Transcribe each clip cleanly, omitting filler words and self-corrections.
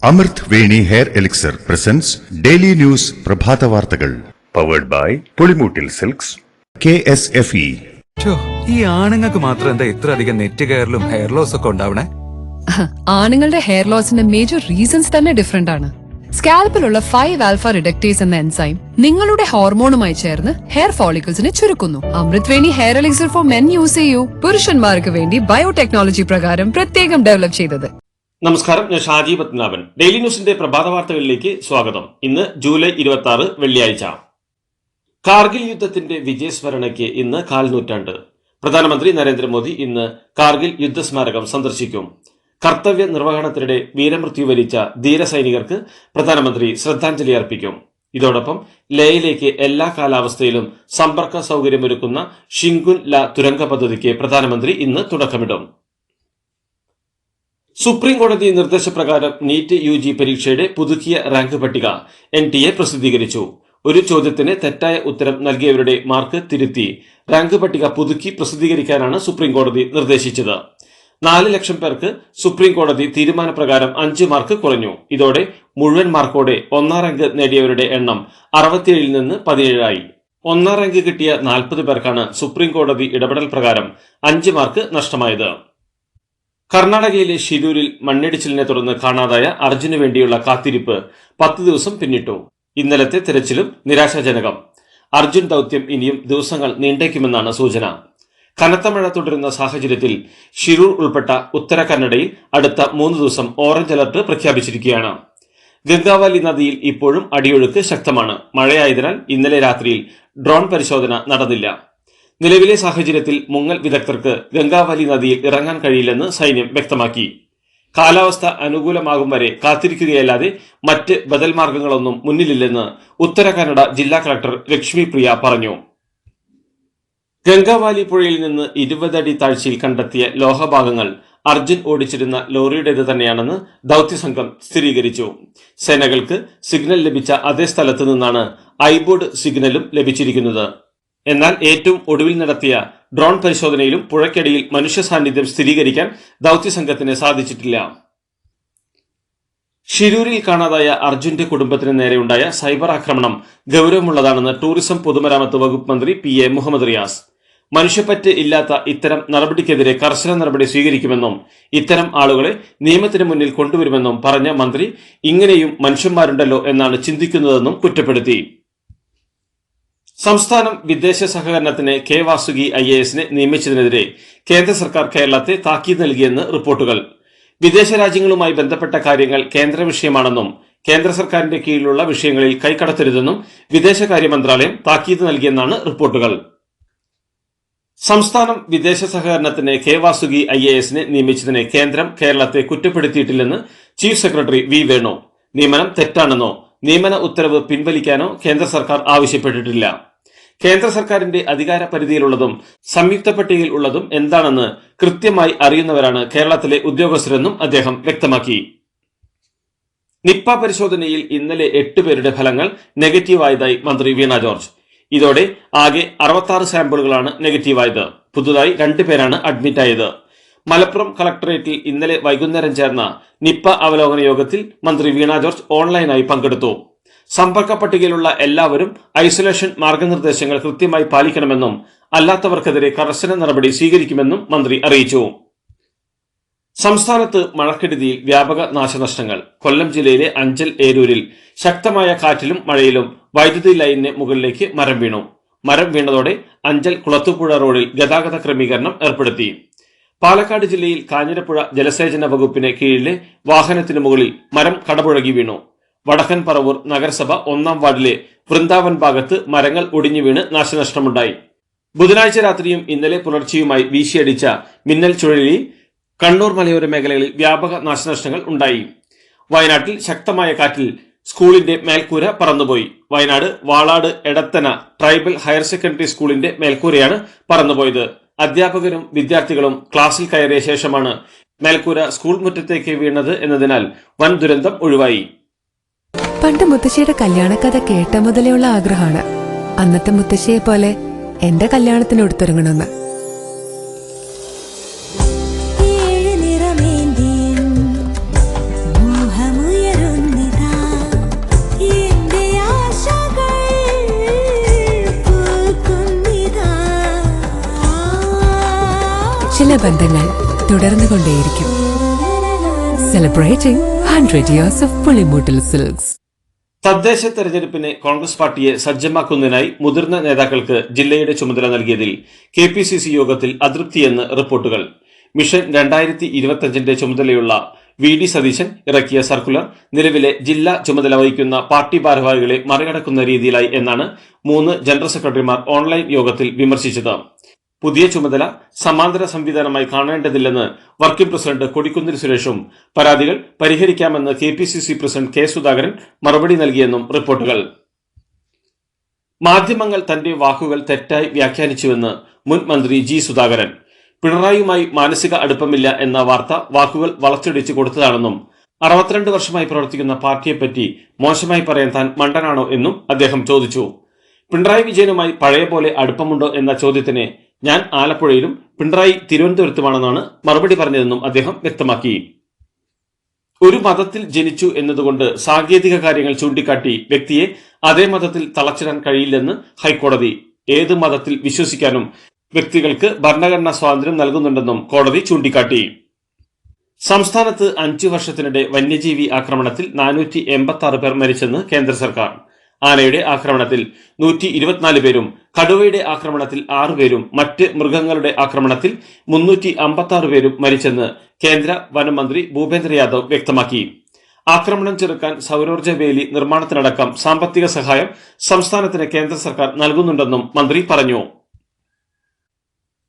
അമൃത് Veni hair elixir presents daily news പ്രഭാത വാർത്തകൾ powered by Pulimoottil silks KSFE. ഈ ആണുങ്ങൾക്ക് മാത്രം എന്താ ഇത്ര അധികം നെറ്റ് കെയറിലും ഹെയർ ലോസ് ഒക്കെ ഉണ്ടാവണേ? ആണുങ്ങളുടെ ഹെയർ ലോസിന്റെ മേജർ റീസൺസ് തന്നെ ഡിഫറെന്റ് ആണ്. സ്കാൽപ്പിലുള്ള 5-alpha റിഡക്ടേസ് എന്ന എൻസൈം നിങ്ങളുടെ ഹോർമോണുമായി ചേർന്ന് ഹെയർ ഫോളിക്കിൾസിനെ ചുരുക്കുന്നു. Amrut Veni hair elixir for men use ചെയ്യൂ. പുരുഷന്മാർക്ക് വേണ്ടി ബയോടെക്നോളജി പ്രകാരം പ്രത്യേകം ഡെവലപ്പ് ചെയ്തത്. നമസ്കാരം, ഞാൻ ഷാജി പത്മനാഭൻ. ഡെയിലി ന്യൂസിന്റെ പ്രഭാത വാർത്തകളിലേക്ക് സ്വാഗതം. ഇന്ന് ജൂലൈ 26 വെള്ളിയാഴ്ച. കാർഗിൽ യുദ്ധത്തിന്റെ വിജയസ്മരണയ്ക്ക് ഇന്ന് കാൽനൂറ്റാണ്ട്. പ്രധാനമന്ത്രി നരേന്ദ്രമോദി ഇന്ന് കാർഗിൽ യുദ്ധസ്മാരകം സന്ദർശിക്കും. കർത്തവ്യ നിർവഹണത്തിനിടെ വീരമൃത്യു വരിച്ച ധീരസൈനികർക്ക് പ്രധാനമന്ത്രി ശ്രദ്ധാഞ്ജലി അർപ്പിക്കും. ഇതോടൊപ്പം ലേയിലേക്ക് എല്ലാ കാലാവസ്ഥയിലും സമ്പർക്ക സൗകര്യമൊരുക്കുന്ന ഷിങ്കുൻ ല തുരങ്ക പദ്ധതിക്ക് പ്രധാനമന്ത്രി ഇന്ന് തുടക്കമിടും. സുപ്രീം കോടതി നിർദ്ദേശപ്രകാരം നീറ്റ് UG പരീക്ഷയുടെ പുതുക്കിയ റാങ്ക് പട്ടിക NTA പ്രസിദ്ധീകരിച്ചു. ഒരു ചോദ്യത്തിന് തെറ്റായ ഉത്തരം നൽകിയവരുടെ മാർക്ക് തിരുത്തി റാങ്ക് പട്ടിക പുതുക്കി പ്രസിദ്ധീകരിക്കാനാണ് സുപ്രീം കോടതി നിർദ്ദേശിച്ചത്. 4 ലക്ഷം പേർക്ക് സുപ്രീം കോടതി തീരുമാനപ്രകാരം 5 മാർക്ക് കുറഞ്ഞു. ഇതോടെ മുഴുവൻ മാർക്കോടെ 1ാം റാങ്ക് നേടിയവരുടെ എണ്ണം 67 നിന്ന് 17 ആയി. 1ാം റാങ്ക് കിട്ടിയ 40 പേർക്കാണ് സുപ്രീം കോടതി ഇടപെടൽ പ്രകാരം 5 മാർക്ക് നഷ്ടമായത്. കർണാടകയിലെ ഷിരൂരിൽ മണ്ണിടിച്ചിലിനെ തുടർന്ന് കാണാതായ അർജുന് വേണ്ടിയുള്ള കാത്തിരിപ്പ് 10 ദിവസം പിന്നിട്ടു. ഇന്നലത്തെ തിരച്ചിലും നിരാശാജനകം. അർജുൻ ദൌത്യം ഇനിയും ദിവസങ്ങൾ നീണ്ടേക്കുമെന്നാണ് സൂചന. കനത്ത മഴ തുടരുന്ന സാഹചര്യത്തിൽ ഷിരൂർ ഉൾപ്പെട്ട ഉത്തര കന്നഡയിൽ അടുത്ത 3 ദിവസം ഓറഞ്ച് അലർട്ട് പ്രഖ്യാപിച്ചിരിക്കുകയാണ്. ഗംഗാവാലി നദിയിൽ ഇപ്പോഴും അടിയൊഴുക്ക് ശക്തമാണ്. മഴയായതിനാൽ ഇന്നലെ രാത്രിയിൽ ഡ്രോൺ പരിശോധന നടന്നില്ല. നിലവിലെ സാഹചര്യത്തിൽ മുങ്ങൽ വിദഗ്ധർക്ക് ഗംഗാവാലി നദിയിൽ ഇറങ്ങാൻ കഴിയില്ലെന്ന് സൈന്യം വ്യക്തമാക്കി. കാലാവസ്ഥ അനുകൂലമാകും വരെ കാത്തിരിക്കുകയല്ലാതെ മറ്റ് ബദൽ മാർഗങ്ങളൊന്നും മുന്നിലില്ലെന്ന് ഉത്തര കന്നഡ ജില്ലാ കളക്ടർ ലക്ഷ്മി പ്രിയ പറഞ്ഞു. ഗംഗാവാലി പുഴയിൽ നിന്ന് 20 അടി താഴ്ചയിൽ കണ്ടെത്തിയ ലോഹഭാഗങ്ങൾ അർജുൻ ഓടിച്ചിരുന്ന ലോറിയുടേത് തന്നെയാണെന്ന് ദൌത്യസംഘം സ്ഥിരീകരിച്ചു. സേനകൾക്ക് സിഗ്നൽ ലഭിച്ച അതേ സ്ഥലത്ത് നിന്നാണ് ഐബോർഡ് സിഗ്നലും ലഭിച്ചിരിക്കുന്നത്. എന്നാൽ ഏറ്റവും ഒടുവിൽ നടത്തിയ ഡ്രോൺ പരിശോധനയിലും പുഴയ്ക്കടിയിൽ മനുഷ്യ സാന്നിധ്യം സ്ഥിരീകരിക്കാൻ ദൌത്യസംഘത്തിന് സാധിച്ചിട്ടില്ല. ഷിരൂരിൽ കാണാതായ അർജുന്റെ കുടുംബത്തിന് നേരെയുണ്ടായ സൈബർ ആക്രമണം ഗൗരവമുള്ളതാണെന്ന് ടൂറിസം പൊതുമരാമത്ത് വകുപ്പ് മന്ത്രി PA മുഹമ്മദ് റിയാസ്. മനുഷ്യപ്പറ്റ് ഇല്ലാത്ത ഇത്തരം നടപടിക്കെതിരെ കർശന നടപടി സ്വീകരിക്കുമെന്നും ഇത്തരം ആളുകളെ നിയമത്തിന് മുന്നിൽ കൊണ്ടുവരുമെന്നും പറഞ്ഞ മന്ത്രി ഇങ്ങനെയും മനുഷ്യന്മാരുണ്ടല്ലോ എന്നാണ് ചിന്തിക്കുന്നതെന്നും കുറ്റപ്പെടുത്തി. സംസ്ഥാനം വിദേശ സഹകരണത്തിന് K. വാസുകി IAS നിയമിച്ചതിനെതിരെ കേന്ദ്ര സർക്കാർ കേരളത്തെ താക്കീത് നൽകിയെന്ന് റിപ്പോർട്ടുകൾ. വിദേശ രാജ്യങ്ങളുമായി ബന്ധപ്പെട്ട കാര്യങ്ങൾ കേന്ദ്ര വിഷയമാണെന്നും കേന്ദ്ര സർക്കാരിന്റെ കീഴിലുള്ള വിഷയങ്ങളിൽ കൈകടത്തരുതെന്നും വിദേശകാര്യ മന്ത്രാലയം താക്കീത് നൽകിയെന്നാണ് റിപ്പോർട്ടുകൾ. സംസ്ഥാനം വിദേശ സഹകരണത്തിന് K. വാസുകി IAS നിയമിച്ചതിന് കേന്ദ്രം കേരളത്തെ കുറ്റപ്പെടുത്തിയിട്ടില്ലെന്ന് ചീഫ് സെക്രട്ടറി V. വേണു. നിയമനം തെറ്റാണെന്നോ നിയമന ഉത്തരവ് പിൻവലിക്കാനോ കേന്ദ്ര സർക്കാർ ആവശ്യപ്പെട്ടിട്ടില്ല. കേന്ദ്ര സർക്കാരിന്റെ അധികാര പരിധിയിലുള്ളതും സംയുക്ത പട്ടികയിൽ ഉള്ളതും എന്താണെന്ന് കൃത്യമായി അറിയുന്നവരാണ് കേരളത്തിലെ ഉദ്യോഗസ്ഥരെന്നും അദ്ദേഹം വ്യക്തമാക്കി. നിപ്പ പരിശോധനയിൽ ഇന്നലെ 8 പേരുടെ ഫലങ്ങൾ നെഗറ്റീവായതായി മന്ത്രി വീണ ജോർജ്. ഇതോടെ ആകെ 66 സാമ്പിളുകളാണ് നെഗറ്റീവായത്. പുതുതായി 2 പേരാണ് അഡ്മിറ്റായത്. മലപ്പുറം കളക്ടറേറ്റിൽ ഇന്നലെ വൈകുന്നേരം ചേർന്ന നിപ്പ അവലോകന യോഗത്തിൽ മന്ത്രി വീണ ജോർജ് ഓൺലൈനായി പങ്കെടുത്തു. സമ്പർക്ക പട്ടികയിലുള്ള എല്ലാവരും ഐസൊലേഷൻ മാർഗനിർദ്ദേശങ്ങൾ കൃത്യമായി പാലിക്കണമെന്നും അല്ലാത്തവർക്കെതിരെ കർശന നടപടി സ്വീകരിക്കുമെന്നും മന്ത്രി അറിയിച്ചു. സംസ്ഥാനത്ത് മഴക്കെടുതിയിൽ വ്യാപക നാശനഷ്ടങ്ങൾ. കൊല്ലം ജില്ലയിലെ അഞ്ചൽ ഏരൂരിൽ ശക്തമായ കാറ്റിലും മഴയിലും വൈദ്യുതി ലൈനിന് മുകളിലേക്ക് മരം വീണു. മരം വീണതോടെ അഞ്ചൽ കുളത്തുപുഴ റോഡിൽ ഗതാഗത ക്രമീകരണം ഏർപ്പെടുത്തി. പാലക്കാട് ജില്ലയിൽ കാഞ്ഞിരപ്പുഴ ജലസേചന വകുപ്പിന് കീഴിലെ വാഹനത്തിനു മുകളിൽ മരം കടപുഴകി വീണു. വടക്കൻ പറവൂർ നഗരസഭ 1ാം വാർഡിലെ വൃന്ദാവൻ ഭാഗത്ത് മരങ്ങൾ ഒടിഞ്ഞു വീണ് നാശനഷ്ടമുണ്ടായി. ബുധനാഴ്ച രാത്രിയും ഇന്നലെ പുലർച്ചെയുമായി വീശിയടിച്ച മിന്നൽ ചുഴലിയിൽ കണ്ണൂർ മലയോര മേഖലകളിൽ വ്യാപക നാശനഷ്ടങ്ങൾ ഉണ്ടായി. വയനാട്ടിൽ ശക്തമായ കാറ്റിൽ സ്കൂളിന്റെ മേൽക്കൂര പറന്നുപോയി. Wayanad Valad Edathana tribal higher secondary സ്കൂളിന്റെ മേൽക്കൂരയാണ് പറന്നുപോയത്. അധ്യാപകരും വിദ്യാർത്ഥികളും ക്ലാസ്സിൽ കയറിയ ശേഷമാണ് മേൽക്കൂര സ്കൂൾ മുറ്റത്തേക്ക് വീണത് എന്നതിനാൽ വൻ ദുരന്തം ഒഴിവായി. പണ്ട് മുത്തശ്ശിയുടെ കല്യാണക്കഥ കേട്ട മുതലെയുള്ള ആഗ്രഹമാണ് അന്നത്തെ മുത്തശ്ശിയെ പോലെ എന്റെ കല്യാണത്തിന് എടുത്തൊരുങ്ങണമെന്ന്. നിറമേന്തിയും മോഹമുയരും നല്ല ബന്ധങ്ങൾ തുടർന്നുകൊണ്ടേയിരിക്കും. Celebrating 100 years of Pulimoottil silks. തദ്ദേശ തെരഞ്ഞെടുപ്പിന് കോൺഗ്രസ് പാർട്ടിയെ സജ്ജമാക്കുന്നതിനായി മുതിർന്ന നേതാക്കൾക്ക് ജില്ലയുടെ ചുമതല നൽകിയതിൽ KPCC യോഗത്തിൽ അതൃപ്തിയെന്ന് റിപ്പോർട്ടുകൾ. മിഷൻ 2025 ചുമതലയുള്ള VD സതീശൻ ഇറക്കിയ സർക്കുലർ നിലവിലെ ജില്ലാ ചുമതല വഹിക്കുന്ന പാർട്ടി ഭാരവാഹികളെ മറികടക്കുന്ന രീതിയിലായി എന്നാണ് 3 ജനറൽ സെക്രട്ടറിമാർ ഓൺലൈൻ യോഗത്തിൽ വിമർശിച്ചത്. പുതിയ ചുമതല സമാന്തര സംവിധാനമായി കാണേണ്ടതില്ലെന്ന് വർക്കിംഗ് പ്രസിഡന്റ് കൊടിക്കുന്നിൽ സുരേഷും പരാതികൾ പരിഹരിക്കാമെന്ന് KPCC പ്രസിഡന്റ് K സുധാകരൻ മറുപടി നൽകിയെന്നും റിപ്പോർട്ടുകൾ. മാധ്യമങ്ങൾ തന്റെ വാക്കുകൾ തെറ്റായി വ്യാഖ്യാനിച്ചുവെന്ന് മുൻ മന്ത്രി G സുധാകരൻ. പിണറായിയുമായി മാനസിക അടുപ്പമില്ല എന്ന വാർത്ത വാക്കുകൾ വളച്ചൊടിച്ചു കൊടുത്തതാണെന്നും 62 വർഷമായി പ്രവർത്തിക്കുന്ന പാർട്ടിയെപ്പറ്റി മോശമായി പറയാൻ താൻ മണ്ടനാണോ എന്നും അദ്ദേഹം ചോദിച്ചു. പിണറായി വിജയനുമായി പഴയ പോലെ അടുപ്പമുണ്ടോ എന്ന ചോദ്യത്തിന് ഞാൻ ആലപ്പുഴയിലും പിണറായി തിരുവനന്തപുരത്തുമാണെന്നാണ് മറുപടി പറഞ്ഞതെന്നും അദ്ദേഹം വ്യക്തമാക്കി. ഒരു മതത്തിൽ ജനിച്ചു എന്നതുകൊണ്ട് സാങ്കേതിക കാര്യങ്ങൾ ചൂണ്ടിക്കാട്ടി വ്യക്തിയെ അതേ മതത്തിൽ തളച്ചിടാൻ കഴിയില്ലെന്ന് ഹൈക്കോടതി. ഏത് മതത്തിൽ വിശ്വസിക്കാനും വ്യക്തികൾക്ക് ഭരണഘടനാ സ്വാതന്ത്ര്യം നൽകുന്നുണ്ടെന്നും കോടതി ചൂണ്ടിക്കാട്ടി. സംസ്ഥാനത്ത് 5 വർഷത്തിനിടെ വന്യജീവി ആക്രമണത്തിൽ 486 പേർ മരിച്ചെന്ന് കേന്ദ്ര സർക്കാർ. ആനയുടെ ആക്രമണത്തിൽ 124 പേരും കടുവയുടെ ആക്രമണത്തിൽ 6 പേരും മറ്റ് മൃഗങ്ങളുടെ ആക്രമണത്തിൽ 356 പേരും മരിച്ചെന്ന് കേന്ദ്ര വനമന്ത്രി ഭൂപേന്ദ്ര യാദവ് വ്യക്തമാക്കി. ആക്രമണം ചെറുക്കാൻ സൗരോർജ്ജ വേലി നിർമ്മാണത്തിനടക്കം സാമ്പത്തിക സഹായം സംസ്ഥാനത്തിന് കേന്ദ്ര സർക്കാർ നൽകുന്നുണ്ടെന്നും മന്ത്രി പറഞ്ഞു.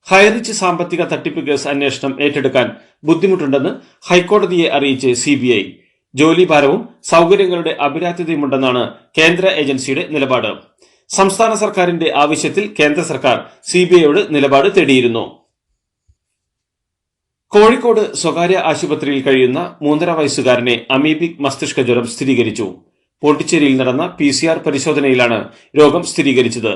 ഹൈറിച്ച് സാമ്പത്തിക തട്ടിപ്പ് കേസ് അന്വേഷണം ഏറ്റെടുക്കാൻ ബുദ്ധിമുട്ടുണ്ടെന്ന് ഹൈക്കോടതിയെ അറിയിച്ച് CBI. ജോലിഭാരവും സൗകര്യങ്ങളുടെ അപര്യാപ്തതയുമുണ്ടെന്നാണ് കേന്ദ്ര ഏജൻസിയുടെ നിലപാട്. സംസ്ഥാന സർക്കാരിന്റെ ആവശ്യത്തിൽ കേന്ദ്ര സർക്കാർ CBIയോട് നിലപാട് തേടിയിരുന്നു. കോഴിക്കോട് സ്വകാര്യ ആശുപത്രിയിൽ കഴിയുന്ന 3.5 വയസ്സുകാരനെ അമീബിക് മസ്തിഷ്ക ജ്വരം സ്ഥിരീകരിച്ചു. പോണ്ടിച്ചേരിയിൽ നടന്ന PCR പരിശോധനയിലാണ് രോഗം സ്ഥിരീകരിച്ചത്.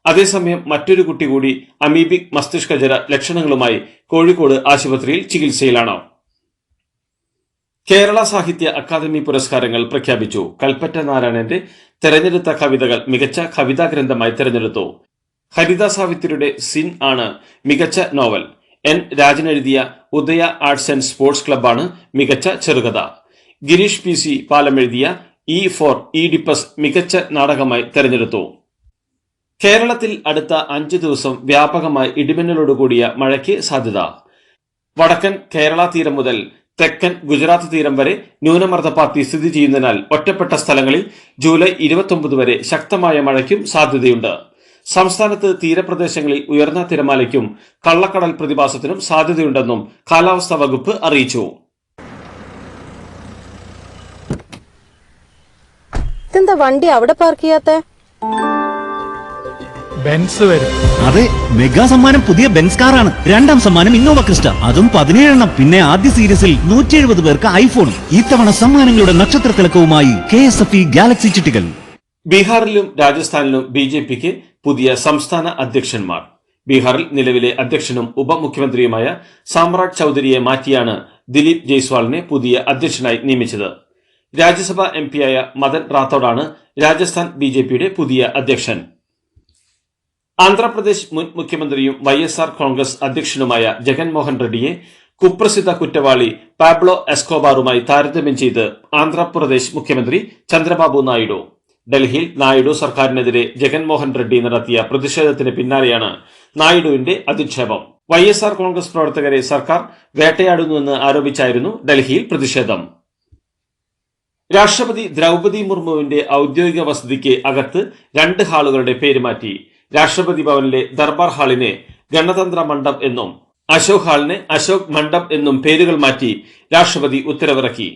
അതേസമയം മറ്റൊരു കുട്ടി കൂടി അമീബിക് മസ്തിഷ്ക ജ്വര ലക്ഷണങ്ങളുമായി കോഴിക്കോട് ആശുപത്രിയിൽ ചികിത്സയിലാണ്. കേരള സാഹിത്യ അക്കാദമി പുരസ്കാരങ്ങൾ പ്രഖ്യാപിച്ചു. കൽപ്പറ്റ നാരായണന്റെ തെരഞ്ഞെടുത്ത കവിതകൾ മികച്ച കവിതാ ഗ്രന്ഥമായി തെരഞ്ഞെടുത്തു. ഹരിത സാവിത്രിയുടെ സിൻ ആണ് മികച്ച നോവൽ. N രാജൻ എഴുതിയ ഉദയ ആർട്സ് ആൻഡ് സ്പോർട്സ് ക്ലബ്ബാണ് മികച്ച ചെറുകഥ. ഗിരീഷ് PC പാലം എഴുതിയ E for ഈഡിപ്പസ് മികച്ച നാടകമായി തെരഞ്ഞെടുത്തു. കേരളത്തിൽ അടുത്ത 5 ദിവസം വ്യാപകമായി ഇടിമിന്നലോടുകൂടിയ മഴയ്ക്ക് സാധ്യത. വടക്കൻ കേരള തീരം മുതൽ തെക്കൻ ഗുജറാത്ത് തീരം വരെ ന്യൂനമർദ്ദപാത്തി സ്ഥിതി ചെയ്യുന്നതിനാൽ ഒറ്റപ്പെട്ട സ്ഥലങ്ങളിൽ ജൂലൈ 29 വരെ ശക്തമായ മഴയ്ക്കും സാധ്യതയുണ്ട്. സംസ്ഥാനത്ത് തീരപ്രദേശങ്ങളിൽ ഉയർന്ന തിരമാലയ്ക്കും കള്ളക്കടൽ പ്രതിഭാസത്തിനും സാധ്യതയുണ്ടെന്നും കാലാവസ്ഥാ വകുപ്പ് അറിയിച്ചു. ഇതെന്താ വണ്ടി അവിടെ പാർക്ക് ചെയ്യാത്ത? ബെൻസ് വരും. അതെ, മെഗാ സമ്മാനം പുതിയ ബെൻസ് കാറാണ്. 2ാം സമ്മാനം ഇന്നോവ ക്രിസ്റ്റ, അതും 17 എണ്ണം. പിന്നെ ആദ്യ സീരീസിൽ 170 പേർക്ക് ഐഫോണും. ഇത്തവണ സമ്മാനങ്ങളുടെ നക്ഷത്ര തിളക്കവുമായി KSFE ഗാലക്സി ചിട്ടികൾ. ബീഹാറിലും രാജസ്ഥാനിലും BJPക്ക് പുതിയ സംസ്ഥാന അധ്യക്ഷന്മാർ. ബീഹാറിൽ നിലവിലെ അധ്യക്ഷനും ഉപമുഖ്യമന്ത്രിയുമായ സാമ്രാട്ട് ചൌധരിയെ മാറ്റിയാണ് ദിലീപ് ജയ്സ്വാളിനെ പുതിയ അധ്യക്ഷനായി നിയമിച്ചത്. രാജ്യസഭാ MP-യായ മദൻ റാത്തോഡാണ് രാജസ്ഥാൻ BJPയുടെ പുതിയ അധ്യക്ഷൻ. ആന്ധ്രാപ്രദേശ് മുൻ മുഖ്യമന്ത്രിയും YSR കോൺഗ്രസ് അധ്യക്ഷനുമായ ജഗൻമോഹൻ റെഡ്ഡിയെ കുപ്രസിദ്ധ കുറ്റവാളി പാബ്ലോ എസ്കോബാറുമായി താരതമ്യം ചെയ്ത് ആന്ധ്രാപ്രദേശ് മുഖ്യമന്ത്രി ചന്ദ്രബാബു നായിഡു. ഡൽഹിയിൽ നായിഡു സർക്കാരിനെതിരെ ജഗൻമോഹൻ റെഡ്ഡി നടത്തിയ പ്രതിഷേധത്തിന് പിന്നാലെയാണ് നായിഡുവിന്റെ അധിക്ഷേപം. YSR കോൺഗ്രസ് പ്രവർത്തകരെ സർക്കാർ വേട്ടയാടുന്നുവെന്ന് ആരോപിച്ചായിരുന്നു ഡൽഹിയിൽ പ്രതിഷേധം. രാഷ്ട്രപതി ദ്രൗപദി മുർമുവിന്റെ ഔദ്യോഗിക വസതിക്ക് അകത്ത് 2 ഹാളുകളുടെ പേര് മാറ്റി. രാഷ്ട്രപതി ഭവനിലെ ദർബാർ ഹാളിനെ ഗണതന്ത്ര മണ്ഡപ് എന്നും അശോക് ഹാളിനെ അശോക് മണ്ഡപ് എന്നും പേരുകൾ മാറ്റി രാഷ്ട്രപതി ഉത്തരവിറക്കി.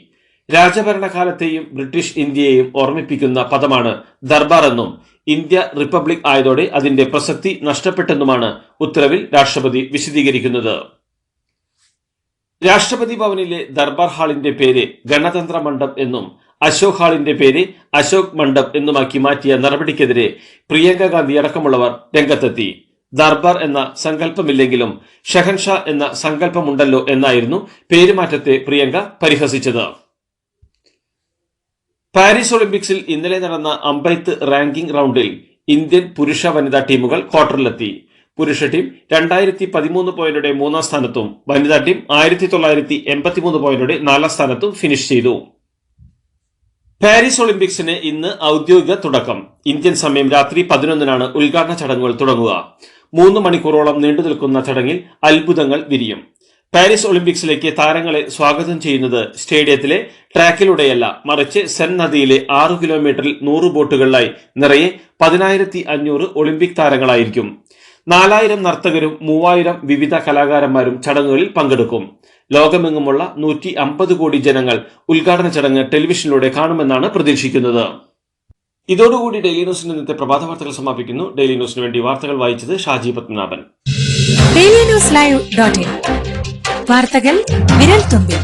രാജഭരണകാലത്തെയും ബ്രിട്ടീഷ് ഇന്ത്യയെയും ഓർമ്മിപ്പിക്കുന്ന പദമാണ് ദർബാർ എന്നും ഇന്ത്യ റിപ്പബ്ലിക് ആയതോടെ അതിന്റെ പ്രസക്തി നഷ്ടപ്പെട്ടെന്നുമാണ് ഉത്തരവിൽ രാഷ്ട്രപതി വിശദീകരിക്കുന്നത്. രാഷ്ട്രപതി ഭവനിലെ ദർബാർ ഹാളിന്റെ പേര് ഗണതന്ത്ര മണ്ഡപ് എന്നും അശോക് ഹാളിന്റെ പേര് അശോക് മണ്ഡപ് എന്നുമാക്കി മാറ്റിയ നടപടിക്കെതിരെ പ്രിയങ്ക ഗാന്ധി അടക്കമുള്ളവർ രംഗത്തെത്തി. ദർബാർ എന്ന സങ്കല്പമില്ലെങ്കിലും ഷഹൻഷാ എന്ന സങ്കല്പമുണ്ടല്ലോ എന്നായിരുന്നു പേരുമാറ്റത്തെ പ്രിയങ്ക പരിഹസിച്ചത്. പാരീസ് ഒളിമ്പിക്സിൽ ഇന്നലെ നടന്ന അമ്പെയ്ത്ത് റാങ്കിംഗ് റൗണ്ടിൽ ഇന്ത്യൻ പുരുഷ വനിതാ ടീമുകൾ ക്വാർട്ടറിലെത്തി. പുരുഷ ടീം 2013 പോയിന്റോടെ 3-ാം സ്ഥാനത്തും വനിതാ ടീം 1983 പോയിന്റോടെ 4-ാം സ്ഥാനത്തും ഫിനിഷ് ചെയ്തു. പാരീസ് ഒളിമ്പിക്സിന് ഇന്ന് ഔദ്യോഗിക തുടക്കം. ഇന്ത്യൻ സമയം രാത്രി 11-നാണ് ഉദ്ഘാടന ചടങ്ങുകൾ തുടങ്ങുക. 3 മണിക്കൂറോളം നീണ്ടു നിൽക്കുന്ന ചടങ്ങിൽ അത്ഭുതങ്ങൾ വിരിയും. പാരീസ് ഒളിമ്പിക്സിലേക്ക് താരങ്ങളെ സ്വാഗതം ചെയ്യുന്നത് സ്റ്റേഡിയത്തിലെ ട്രാക്കിലൂടെയല്ല, മറിച്ച് സെൻ നദിയിലെ 6 കിലോമീറ്ററിൽ 100 ബോട്ടുകളിലായി നിറയെ 10,500 ഒളിമ്പിക് താരങ്ങളായിരിക്കും. 4,000 നർത്തകരും 3,000 വിവിധ കലാകാരന്മാരും ചടങ്ങുകളിൽ പങ്കെടുക്കും. ലോകമെങ്ങുമുള്ള 150 കോടി ജനങ്ങൾ ഉദ്ഘാടന ചടങ്ങ് ടെലിവിഷനിലൂടെ കാണുമെന്നാണ് പ്രതീക്ഷിക്കുന്നത്. ഇതോടുകൂടി ഡെയിലി ന്യൂസിന്റെ ഇന്നത്തെ പ്രഭാത വാർത്തകൾ സമാപിക്കുന്നു. ഡെയിലി ന്യൂസിന് വേണ്ടി വാർത്തകൾ വായിച്ചത് ഷാജി പത്മനാഭൻ. ഡെയിലി ന്യൂസ് ലൈവ്.in വാർത്തകൾ വിരൽ തുമ്പിൽ.